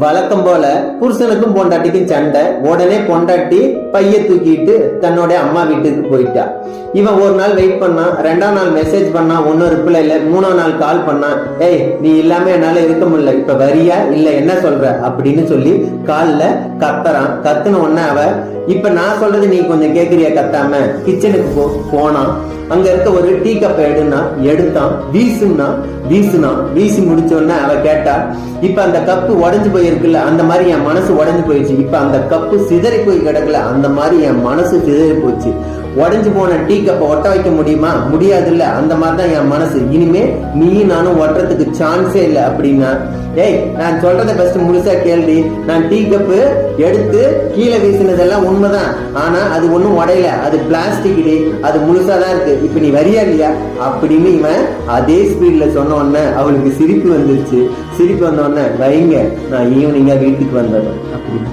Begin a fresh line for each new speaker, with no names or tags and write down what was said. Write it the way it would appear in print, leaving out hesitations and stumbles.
வழக்கம் போல புருஷனுக்கும் பொண்டாட்டிக்கும் சண்டை. உடனே பொண்டாட்டி பைய தூக்கிட்டு தன்னோட அம்மா வீட்டுக்கு போயிட்டா. இவன் ஒரு நாள் வெயிட் பண்ணான், 2ஆம் நாள் மெசேஜ் பண்ணான், ஒன்னும் ரிப்ளை இல்ல. 3ஆம் நாள் கால் பண்ணான், ஏய் நீ இல்லாம என்னால இருக்க முடியல, இப்ப வரியா இல்ல என்ன சொல்ற அப்படின்னு சொல்லி கால்ல கத்துறான். கத்துன உடனே அவ, இப்ப நான் சொல்றது நீ கொஞ்சம் கேக்குறியா கத்தாம, கிச்சனுக்கு போனான். அங்க இருக்க ஒரு டீ கப்பை எடுத்தான், வீசி முடிச்ச உடனே அவ கேட்டா, இப்ப அந்த கப்பு உடஞ்சு போயிருக்குல்ல, அந்த மாதிரி என் மனசு உடஞ்சு போயிடுச்சு. இப்ப அந்த கப்பு சிதறி போய் கிடக்கல, அந்த மாதிரி என் மனசு சிதறி போச்சு. உடஞ்சு போன டீ கப்பை ஒட்ட வைக்க முடியுமா? முடியாது இல்ல, அந்த மாதிரிதான் என் மனசு. இனிமே நீ நானும் ஒட்டுறதுக்கு சான்ஸே இல்லை அப்படின்னா, ஏய் நான் சொல்றத ஃபர்ஸ்ட் முழுசா கேள்வி. நான் டீ கப்பு எடுத்து கீழே வீசினதெல்லாம் உண்மைதான், ஆனா அது ஒண்ணும் உடையல, அது பிளாஸ்டிக், அது முழுசாதான் இருக்கு. இப்ப நீ வரியா இல்லையா அப்படின்னு இவன் அதே ஸ்பீட்ல சொன்ன உடனே அவளுக்கு சிரிப்பு வந்துருச்சு. சிரிப்பு வந்த உடனே, வைங்க நான் ஈவினிங்கா வீட்டுக்கு வந்தேன் அப்படின்னு.